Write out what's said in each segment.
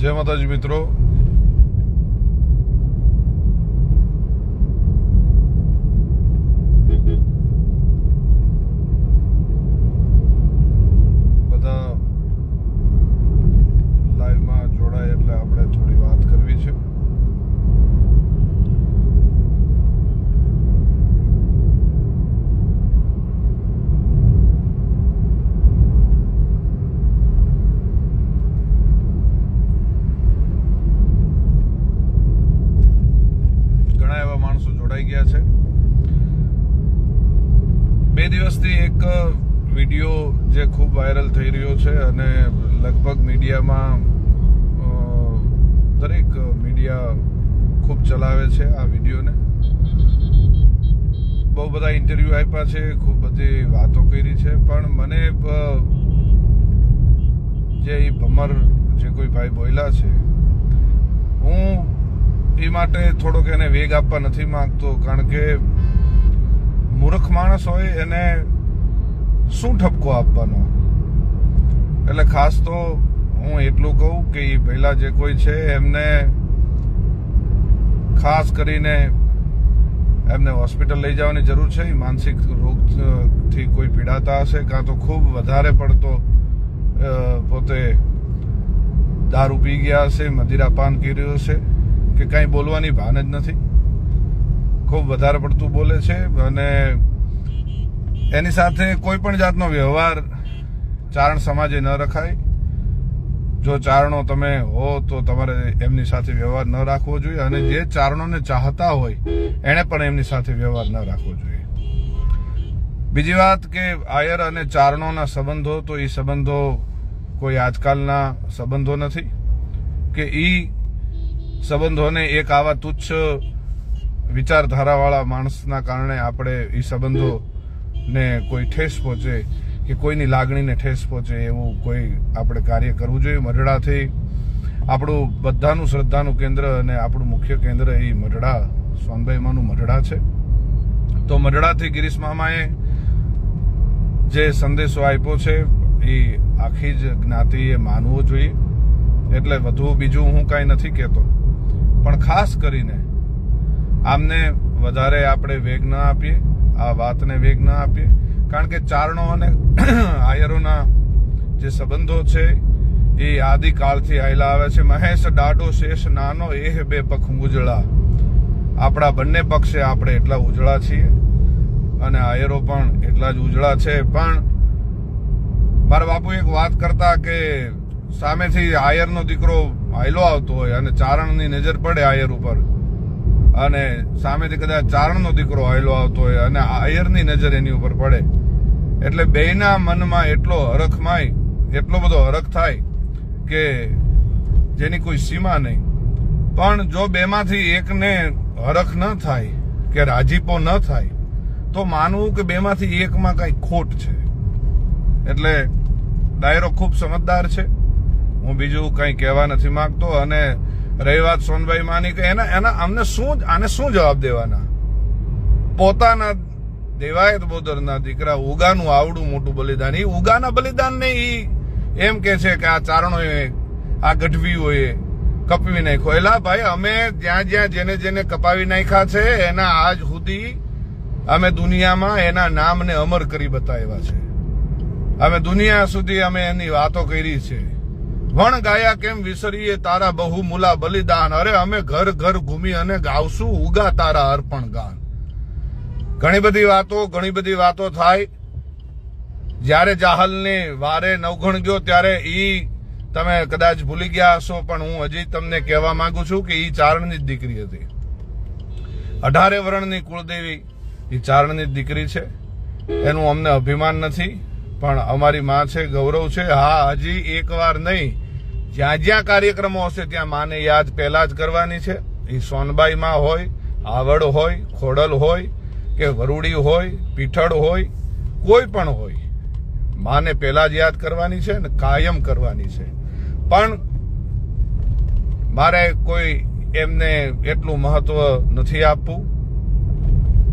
જય માતાજી મિત્રો, બધા લાઈવમાં જોડાય એટલે આપણે થોડી વાત કરવી છે. ગયા છે. 2 દિવસથી એક વિડીયો જે ખૂબ વાયરલ થઈ રહ્યો છે અને લગભગ મીડિયામાં દરેક મીડિયા ખૂબ ચલાવે છે આ વિડીયોને. બહુ બધા ઇન્ટરવ્યુ આપ્યા છે, ખૂબ બધી વાતો કરી છે, પણ મને જે ભમર જે કોઈ ભાઈ બોલ્યા છે, હું એ માટે થોડોક એને વેગ આપવા નથી માંગતો, કારણ કે મૂર્ખ માણસ હોય એને શું ઠપકો આપવાનો. એટલે ખાસ તો હું એટલું કહું કે એ પહેલા જે કોઈ છે એમને ખાસ કરીને એમને હોસ્પિટલ લઈ જવાની જરૂર છે. માનસિક રોગથી કોઈ પીડાતા હશે, કાં તો ખૂબ વધારે પડતો પોતે દારૂ પી ગયા હશે, મદિરાપાન કર્યું હશે, કે કાંઈ બોલવાની ભાન જ નથી, ખૂબ વધારે પડતું બોલે છે. અને એની સાથે કોઈ પણ જાતનો વ્યવહાર ચારણ સમાજે ન રખાય. જો ચારણો તમે હો તો તમારે એમની સાથે વ્યવહાર ન રાખવો જોઈએ, અને જે ચારણોને ચાહતા હોય એને પણ એમની સાથે વ્યવહાર ન રાખવો જોઈએ. બીજી વાત કે આયર અને ચારણોના સંબંધો, તો એ સંબંધો કોઈ આજકાલના સંબંધો નથી કે ઈ સંબંધોને એક આવા તુચ્છ વિચારધારાવાળા માણસના કારણે આપણે એ સંબંધોને કોઈ ઠેસ પહોંચે કે કોઈની લાગણીને ઠેસ પહોંચે એવું કોઈ આપણે કાર્ય કરવું જોઈએ. મઢડાથી આપણું બધાનું શ્રદ્ધાનું કેન્દ્ર અને આપણું મુખ્ય કેન્દ્ર એ મઢડા, સોનભાઈમાંનું મઢડા છે. તો મઢડાથી ગિરીશ મામાએ જે સંદેશો આપ્યો છે એ આખી જ જ્ઞાતિએ માનવો જોઈએ. એટલે વધુ બીજું હું કાંઈ નથી કહેતો, પણ ખાસ કરીને આમને વધારે આપણે વેગ ન આપીએ, આ વાતને વેગ ન આપીએ, કારણ કે ચારણો અને આયરોના જે સંબંધો છે એ આદિકાળથી આવેલા આવે છે. મહેશ ડાડો શેષ નાનો એહ બે પખ ઉજળા. આપણા બંને પક્ષે આપણે એટલા ઉજળા છીએ અને આયરો પણ એટલા જ ઉજળા છે. પણ મારા બાપુ એક વાત કરતા કે સામેથી આયરનો દીકરો હાયલો આવતો હોય અને ચારણની નજર પડે આયર ઉપર, અને સામેથી કદાચ ચારણનો દીકરો હાયલો આવતો હોય અને આયરની નજર એની ઉપર પડે, એટલે બેયના મનમાં એટલો હરખમાય, એટલો બધો હરખ થાય કે જેની કોઈ સીમા નહીં. પણ જો બેમાંથી એકને હરખ ન થાય કે રાજીપો ન થાય તો માનવું કે બેમાંથી એકમાં કઈ ખોટ છે. એટલે ડાયરો ખૂબ સમજદાર છે, હું બીજું કઈ કહેવા નથી માંગતો. અને રહી વાત સોનભાઈ માની કે આને શું જવાબ દેવાના? પોતાના દેવાયત બોદરના દીકરા ઉગાનું આવડું મોટું બલિદાન, એ ઉગાના બલિદાનને ઈ એમ કે છે કે આ ચારણોએ, આ ગઢવીઓએ કપાવી નાખ્યો. એલા ભાઈ, અમે જ્યાં જેને કપાવી નાખ્યા છે એના આજ સુધી અમે દુનિયામાં એના નામને અમર કરી બતાવ્યા છે. અમે દુનિયા સુધી અમે એની વાતો કરી છે. વણ ગાયા કેમ વિસરીએ તારા બહુમૂલા બલિદાન, અરે અમે ઘર ઘર ઘૂમી અને ગાવશું ઉગા તારા અર્પણ ગાન. ઘણી બધી વાતો થાય. જ્યારે જાહલને વારે નવઘણ ગયો ત્યારે ઈ તમે કદાચ ભૂલી ગયા હશો, પણ હું હજી તમને કહેવા માંગુ છું કે ઈ ચારણની જ દીકરી હતી. 18 વર્ણની કુળદેવી એ ચારણની જ દીકરી છે. એનું અમને અભિમાન નથી, પણ અમારી માં છે, ગૌરવ છે. હા, હજી એક વાર નહીં, જ્યાં કાર્યક્રમો હશે ત્યાં માને યાદ પહેલા જ કરવાની છે. એ સોનબાઈ માં હોય, આવડ હોય, ખોડલ હોય કે વરુડી હોય, પીઠળ હોય, કોઈ પણ હોય, માને પહેલા જ યાદ કરવાની છે ને કાયમ કરવાની છે. પણ મારે કોઈ એમને એટલું મહત્વ નથી આપવું.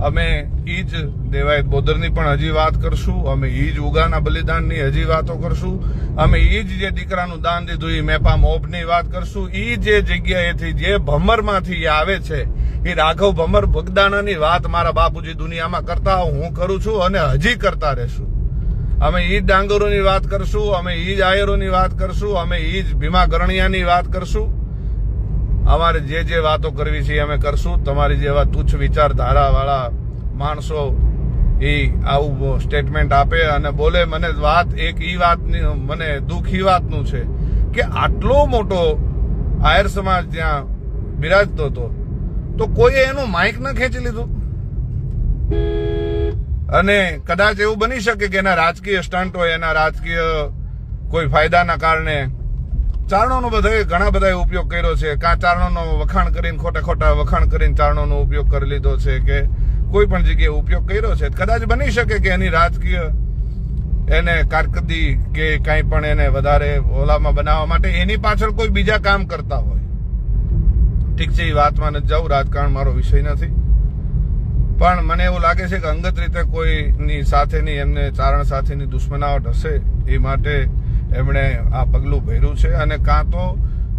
અમે ઈ જ દેવાયત બોદરની પણ હજી વાત કરશું, અમે ઈ જ ઉગાના બલિદાનની હજી વાતો કરશું, અમે ઈ જ જે દીકરાનું દાન દીધું એ મેપા મોભની વાત કરશું, ઈ જે જગ્યાએથી જે ભમરમાંથી આવે છે એ રાઘવ ભમર બગદાણાની વાત મારા બાપુજી દુનિયામાં કરતા હું કરું છું અને હજી કરતા રહેશું. અમે ઈ જ ડાંગરોની વાત કરશું, અમે ઈ જ આયરોની વાત કરશું, અમે ઈ જ ભીમા ગરણિયાની વાત કરશું. અમારે જે વાતો કરવી છે અમે કરશું. તમારી જેવા તુચ્છ વિચારધારા વાળા માણસો એ આવું સ્ટેટમેન્ટ આપે અને બોલે, મને વાત એક ઈ વાતની મને દુઃખ ઈ વાતનું છે કે આટલો મોટો આયર સમાજ ત્યાં બિરાજતો હતો તો કોઈએ એનું માઇક ન ખેંચી લીધું. અને કદાચ એવું બની શકે કે એના રાજકીય સ્ટન્ટ હોય, એના રાજકીય કોઈ ફાયદાના કારણે ચારણોનો ઘણા બધા ઉપયોગ કર્યો છે. કાં ચારણોનો વખાણ કરીને ખોટા વખાણ કરીને ચારણોનો ઉપયોગ કરી લીધો છે કે કોઈ પણ જગ્યાએ ઉપયોગ કર્યો છે. કદાચ બની શકે કે એની રાજકીય એને કારકર્દી કે કાંઈ પણ એને વધારે ઓલામાં બનાવવા માટે એની પાછળ કોઈ બીજા કામ કરતા હોય. ઠીક છે, એ વાતમાં નથી જાઉં, રાજકારણ મારો વિષય નથી. પણ મને એવું લાગે છે કે અંગત રીતે કોઈની સાથેની એમને ચારણ સાથેની દુશ્મનાવટ હશે, એ માટે એમણે આ પગલું ભર્યું છે. અને કાં તો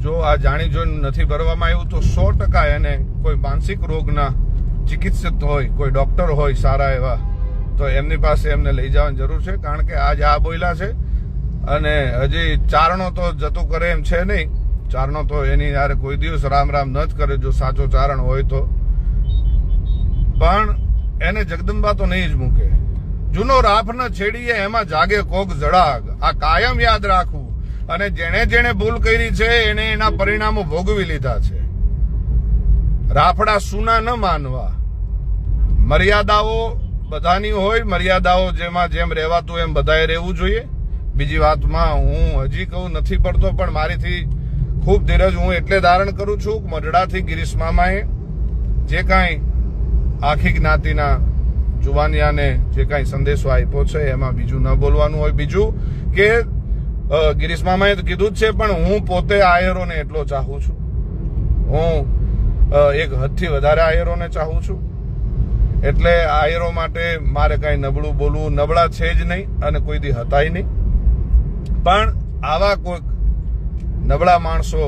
જો આ જાણી જોઈને નથી ભરવામાં આવ્યું તો 100% એને કોઈ માનસિક રોગના ચિકિત્સક હોય, કોઈ ડોક્ટર હોય સારા એવા, તો એમની પાસે એમને લઈ જવાની જરૂર છે. કારણ કે આજ આ બોલ્યા છે અને હજી ચારણો તો જતું કરે એમ છે નહીં. ચારણો તો એની યારે કોઈ દિવસ રામ રામ ન જ કરે જો સાચો ચારણ હોય તો. પણ એને જગદંબા તો નહીં જ મૂકે. જૂનો રાફ ન છેડીએ એમાં જાગે કોક જડાગ, આ કાયમ યાદ રાખવું. અને જેણે ભૂલ કરી છે એને એના પરિણામો ભોગવી લીધા છે. રાફડા સુના ન માનવા. મર્યાદાઓ બધાની હોય, મર્યાદાઓ જેમ રહેવાતું એમ બધાએ રહેવું જોઈએ. બીજી વાતમાં હું હજી કહું નથી પડતો, પણ મારીથી ખૂબ ધીરજ હું એટલે ધારણ કરું છું કે મઢડાથી ગિરીશ મામાએ જે કાંઈ આખી જ્ઞાતિના જુવાનિયાને જે કાંઈ સંદેશો આપ્યો છે એમાં બીજું ન બોલવાનું હોય. બીજું કે ગિરીશ મામાએ તો કીધું જ છે, પણ હું પોતે આયરોને એટલો ચાહું છું. હું એક હદથી વધારે આયરોને ચાહું છું. એટલે આયરો માટે મારે કાંઈ નબળું બોલવું, નબળા છે જ નહીં અને કોઈ દી હતાય નહીં. પણ આવા કોઈક નબળા માણસો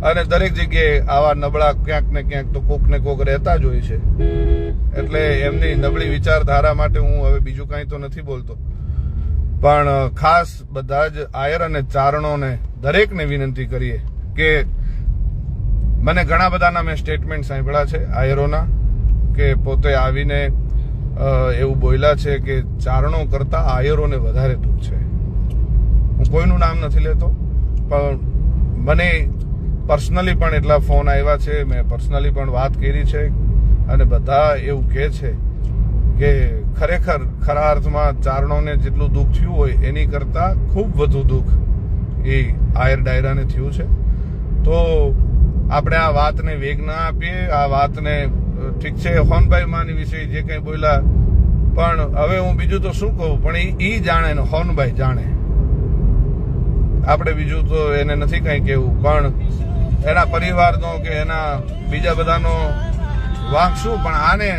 અને દરેક જગ્યાએ આવા નબળા ક્યાંક ને ક્યાંક તો કોક ને કોક રહેતા જ હોય છે. એટલે એમની નબળી વિચારધારા માટે હું હવે બીજું કાંઈ તો નથી બોલતો. પણ ખાસ બધા જ આયર અને ચારણોને દરેકને વિનંતી કરીએ કે મને ઘણા બધાના મેં સ્ટેટમેન્ટ સાંભળ્યા છે આયરોના, કે પોતે આવીને એવું બોલ્યા છે કે ચારણો કરતા આયરોને વધારે દુઃખ છે. હું કોઈનું નામ નથી લેતો, પણ મને પર્સનલી પણ એટલા ફોન આવ્યા છે, મેં પર્સનલી પણ વાત કરી છે અને બધા એવું કહે છે કે ખરેખર ખરા અર્થમાં ચારણોને જેટલું દુઃખ થયું હોય એની કરતા ખૂબ વધુ દુઃખ એ આયર ડાયરાને થયું છે. તો આપણે આ વાતને વેગ ના આપીએ. આ વાતને ઠીક છે, હોનભાઈ માની વિશે જે કંઈ બોલ્યા, પણ હવે હું બીજું તો શું કહું, પણ એ જાણે ને હોનભાઈ જાણે. આપણે બીજું તો એને નથી કંઈ કહેવું, પણ એના પરિવારનો કે એના બીજા બધાનો વાંક શું, પણ આને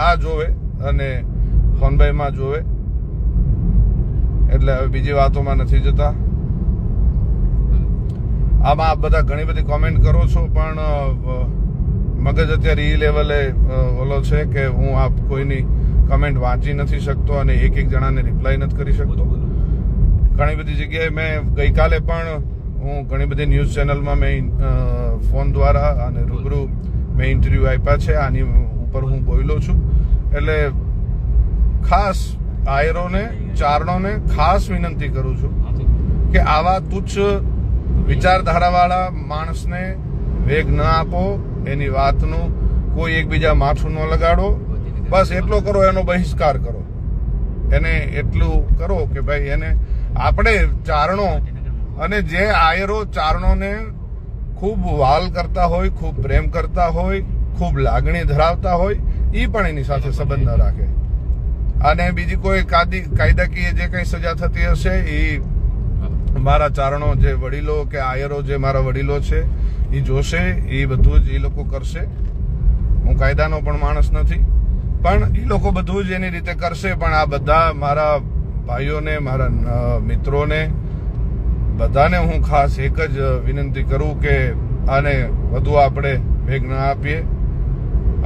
આ જોવે અને હોનભાઈમાં જોવે. એટલે હવે બીજી વાતોમાં નથી જતા. આમાં આપ બધા ઘણી બધી કોમેન્ટ કરો છો, પણ મગજ અત્યારે ઈ લેવલે ઓલો છે કે હું આપ કોઈની કમેન્ટ વાંચી નથી શકતો અને એક જણાને રિપ્લાય નથી કરી શકતો. ઘણી બધી જગ્યાએ મેં ગઈકાલે પણ હું ઘણી બધી ન્યૂઝ ચેનલમાં મેં ફોન દ્વારા અને રૂબરૂ મેં ઇન્ટરવ્યુ આપ્યા છે. આની ઉપર હું બોલ્યો છું. એટલે ખાસ આયરોને, ચારણોને ખાસ વિનંતી કરું છું કે આવા તુચ્છ વિચારધારાવાળા માણસને વેગ ન આપો. એની વાતનું કોઈ એકબીજા માથું ન લગાડો. બસ એટલો કરો, એનો બહિષ્કાર કરો. એને એટલું કરો કે ભાઈ એને આપણે ચારણો અને જે આયરો ચારણોને ખૂબ વાલ કરતા હોય, ખૂબ પ્રેમ કરતા હોય, ખૂબ લાગણી ધરાવતા હોય, એ પણ એની સાથે સંબંધ ન રાખે. અને બીજી કોઈ કાયદાકીય જે કંઈ સજા થતી હશે એ મારા ચારણો જે વડીલો કે આયરો જે મારા વડીલો છે એ જોશે. એ બધું જ એ લોકો કરશે. હું કાયદાનો પણ માણસ નથી. પણ એ લોકો બધું જ એની રીતે કરશે. પણ આ બધા મારા ભાઈઓને, મારા મિત્રોને, બધાને હું ખાસ એક જ વિનંતી કરું કે આને વધુ આપણે વેગ ન આપીએ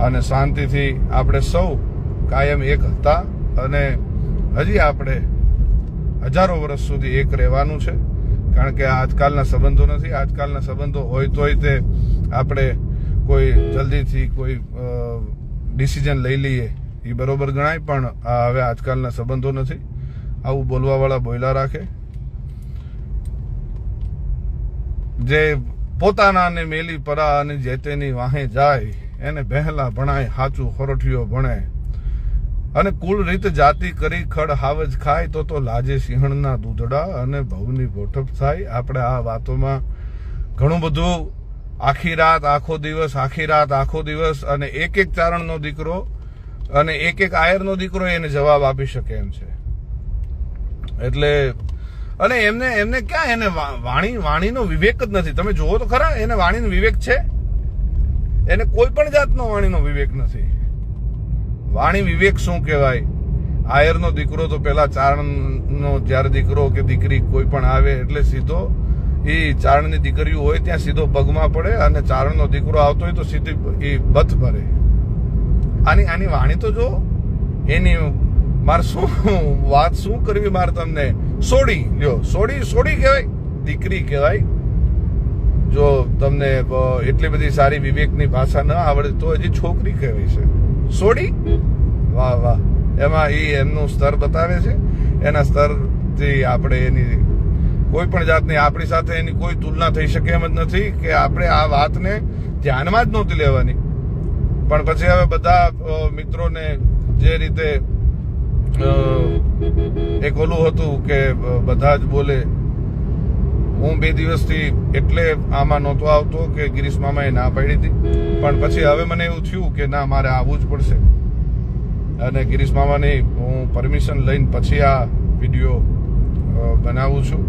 અને શાંતિથી આપણે સૌ કાયમ એક હતા અને હજી આપણે હજારો વર્ષ સુધી એક રહેવાનું છે. કારણ કે આજકાલના સંબંધો નથી. આજકાલના સંબંધો હોય તોય તે આપણે કોઈ જલ્દીથી કોઈ ડિસિઝન લઈ લઈએ એ બરોબર ગણાય, પણ આ હવે આજકાલના સંબંધો નથી. આવું બોલવાવાળા બોયલા રાખે. જે પોતાનાને મેલી પરા અને જેતેની વાહે જાય એને બહેલા ભણાય હાચું ખોરઠિયો ભણે અને કુલ રીત જાતિ કરી ખડ હાવજ ખાય તો લાજે સિંહણના દૂધડા અને ભવની બોઠપ થાય. આપણે આ વાતોમાં ઘણું બધું આખી રાત આખો દિવસ, આખી રાત આખો દિવસ, અને એક એક ચારણનો દીકરો અને એક એક આયરનો દીકરો એને જવાબ આપી શકે એમ છે. એટલે અને એમને ક્યાં એને વાણીનો વિવેક જ નથી. તમે જુઓ તો ખરા, એને વાણીનો વિવેક છે? એને કોઈ પણ જાતનો વાણીનો વિવેક નથી. વાણી વિવેક શું કહેવાય? આયરનો દીકરો તો પેલા ચારણનો જ્યારે દીકરો કે દીકરી કોઈ પણ આવે એટલે સીધો એ ચારણની દીકરીઓ હોય ત્યાં સીધો પગમાં પડે, અને ચારણનો દીકરો આવતો હોય તો સીધી એ બથ ભરે. આની વાણી તો જો એની મારે શું વાત શું કરવી મારે તમને. સોડી લ્યો, સોડી કહેવાય, દીકરી કહેવાય. જો તમને એટલી બધી સારી વિવેકની ભાષા ન આવડે તો હજી છોકરી કહેવાય છે. સોડી, વાહ વાહ. એમાં એમનું સ્તર બતાવે છે. એના સ્તરથી આપણે એની કોઈ પણ જાતની આપણી સાથે એની કોઈ તુલના થઈ શકે એમ જ નથી કે આપણે આ વાતને ધ્યાનમાં જ નહોતી લેવાની. પણ પછી હવે બધા મિત્રોને જે રીતે એક ઓલું હતું કે બધા જ બોલે. હું 2 દિવસથી એટલે આમાં નહોતો આવતો કે ગિરીશ મામાએ ના પાડી હતી, પણ પછી હવે મને એવું થયું કે ના, મારે આવવું જ પડશે. અને ગિરીશ મામાની હું પરમિશન લઈને પછી આ વિડીયો બનાવું છું.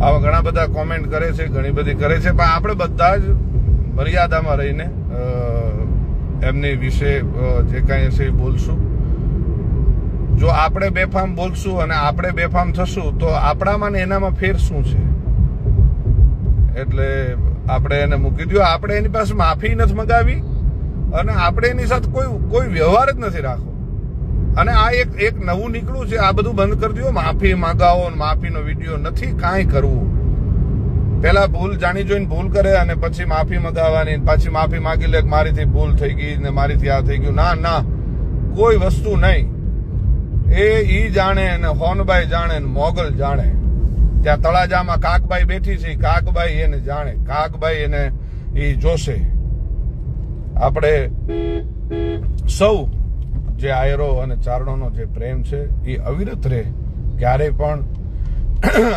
આવા ઘણા બધા કોમેન્ટ કરે છે, ઘણી બધી કરે છે, પણ આપણે બધા જ મર્યાદામાં રહીને એમની વિશે જે કાંઈ હશે એ બોલશું. જો આપણે બેફામ બોલશું અને આપણે બેફામ થશું તો આપણામાં ને એનામાં ફેર શું છે? એટલે આપણે એને મૂકી દો. આપણે એની પાસે માફી નથી મગાવી અને આપણે એની સાથે કોઈ વ્યવહાર જ નથી રાખવો. અને આ એક નવું નીકળ્યું છે, આ બધું બંધ કરી દો. માફી માંગાવો, માફીનો વિડીયો નથી કાંઈ કરવું. પેલા ભૂલ જાણી જોઈને ભૂલ કરે અને પછી માફી મગાવવાની, પાછી માફી માંગી લે મારીથી ભૂલ થઈ ગઈ ને મારીથી આ થઈ ગયું. ના, કોઈ વસ્તુ નહીં. ઈ જાણે ને હોનબાઈ જાણે ને મોગલ જાણે. ત્યાં તળાજામાં કાકબાઈ બેઠી છે, કાકબાઈ એને જાણે, કાકબાઈ એને ઈ જોશે. આપણે સૌ જે આયરો અને ચારણોનો જે પ્રેમ છે એ અવિરત રહે. ક્યારે પણ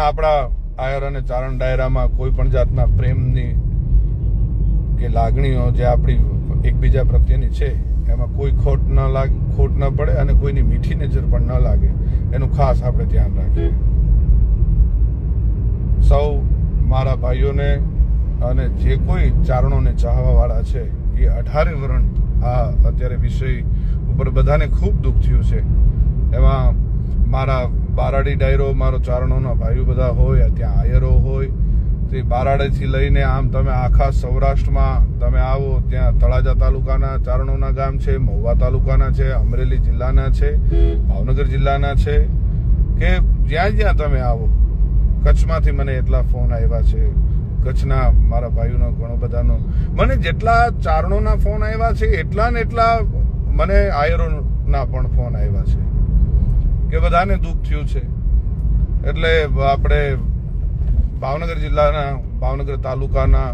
આપણા આયર અને ચારણ ડાયરામાં કોઈ પણ જાતના પ્રેમની કે લાગણીઓ જે આપણી એકબીજા પ્રત્યેની છે એમાં કોઈ ખોટ ન પડે અને કોઈની મીઠી નજર પણ ન લાગે, એનું ખાસ આપણે ધ્યાન રાખીએ. સૌ મારા ભાઈઓને અને જે કોઈ ચારણોને ચાહવા વાળા છે એ 18 વરણ આ અત્યારે વિષય ઉપર બધાને ખૂબ દુઃખ થયું છે. એમાં મારા બારાડી ડાયરો, મારો ચારણોના ભાઈઓ બધા હોય, ત્યાં આયરો હોય, તે બારાડીથી લઈને આમ તમે આખા સૌરાષ્ટ્રમાં તમે આવો ત્યાં તળાજા તાલુકાના ચારણોના ગામ છે, મહુવા તાલુકાના છે, અમરેલી જિલ્લાના છે, ભાવનગર જિલ્લાના છે, કે જ્યાં તમે આવો. કચ્છમાંથી મને એટલા ફોન આવ્યા છે, કચ્છના મારા ભાઈઓનો ઘણો બધાનો. મને જેટલા ચારણોના ફોન આવ્યા છે એટલા ને એટલા મને આયરોના પણ ફોન આવ્યા છે કે બધાને દુઃખ થયું છે. એટલે આપણે ભાવનગર જિલ્લાના, ભાવનગર તાલુકાના,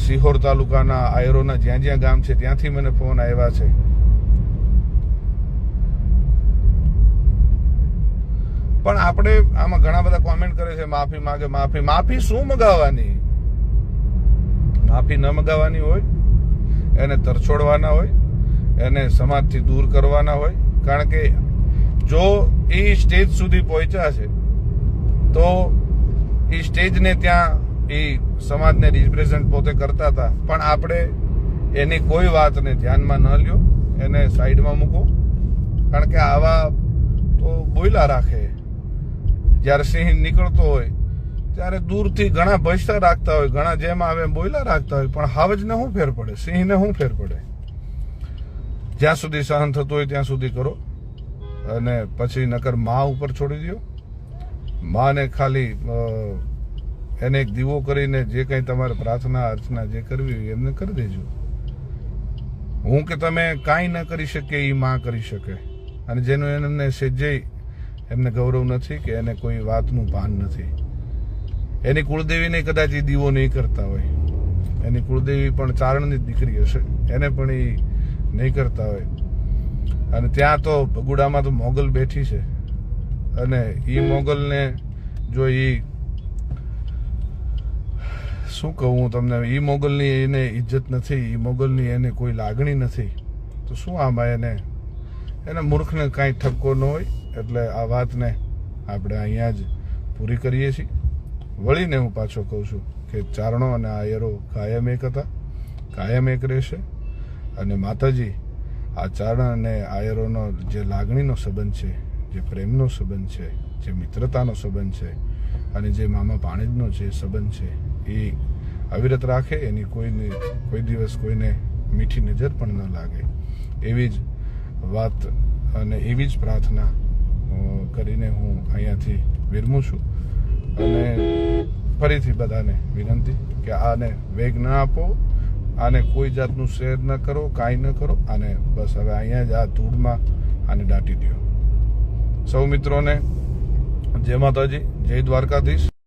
સિહોર તાલુકાના આયરોના જ્યાં ગામ છે ત્યાંથી મને ફોન આવ્યા છે. પણ આપણે આમાં ઘણા બધા કોમેન્ટ કરે છે, માફી માંગે. માફી શું મગાવવાની? માફી ન મગાવવાની હોય, એને તરછોડવાના હોય, એને સમાજથી દૂર કરવાના હોય. કારણ કે જો એ સ્ટેજ સુધી પહોંચ્યા છે તો એ સ્ટેજને ત્યાં એ સમાજને રિપ્રેઝન્ટ પોતે કરતા હતા, પણ આપણે એની કોઈ વાતને ધ્યાનમાં ન લ્યો એને સાઈડમાં મૂકો, કારણ કે આવા તો બોયલા રાખે. જ્યારે સિંહ નીકળતો હોય ત્યારે દૂરથી ઘણા ભજતા રાખતા હોય, ઘણા જેમ આવે એમ બોયલા રાખતા હોય, પણ હાવજને શું ફેર પડે, સિંહને શું ફેર પડે? જ્યાં સુધી સહન થતું હોય ત્યાં સુધી કરો, અને પછી નકર મા ઉપર છોડી દો. માને ખાલી એને એક દીવો કરીને જે કંઈ તમારે પ્રાર્થના અર્ચના જે કરવી હોય એમને કરી દેજો. હું કે તમે કાંઈ ન કરી શકે એ માં કરી શકે. અને જેનું એમને સેજે એમને ગૌરવ નથી કે એને કોઈ વાતનું ભાન નથી. એની કુળદેવીને કદાચ એ દીવો નહીં કરતા હોય, એની કુળદેવી પણ ચારણની દીકરી હશે, એને પણ એ નહીં કરતા હોય. અને ત્યાં તો ભગુડામાં તો મોગલ બેઠી છે, અને એ મોગલને જો એ શું કહું હું તમને, એ મોગલની એને ઇજ્જત નથી, એ મોગલની એને કોઈ લાગણી નથી, તો શું આમાં એને મૂર્ખને કાંઈ ઠપકો ન હોય. એટલે આ વાતને આપણે અહીંયા જ પૂરી કરીએ છીએ. વળીને હું પાછો કહું છું કે ચારણો અને આયરો કાયમ એક હતા, કાયમ એક રહેશે. અને માતાજી આ ચારણ અને આયરોનો જે લાગણીનો સંબંધ છે, જે પ્રેમનો સંબંધ છે, જે મિત્રતાનો સંબંધ છે, અને જે મામા ભાણેજનો જે સંબંધ છે એ અવિરત રાખે. એની કોઈ દિવસ કોઈને મીઠી નજર પણ ન લાગે, એવી જ વાત અને એવી જ પ્રાર્થના કરીને હું અહીંયાથી વિરમું છું. અને ફરીથી બધાને વિનંતી કે આને વેગ ના આપો, આને કોઈ જાતનું શેર ન કરો, કાંઈ ન કરો. આને બસ હવે અહીંયા જ આ ધૂળમાં આને દાટી દો. સૌ મિત્રોને જય માતાજી, જય દ્વારકાધીશ.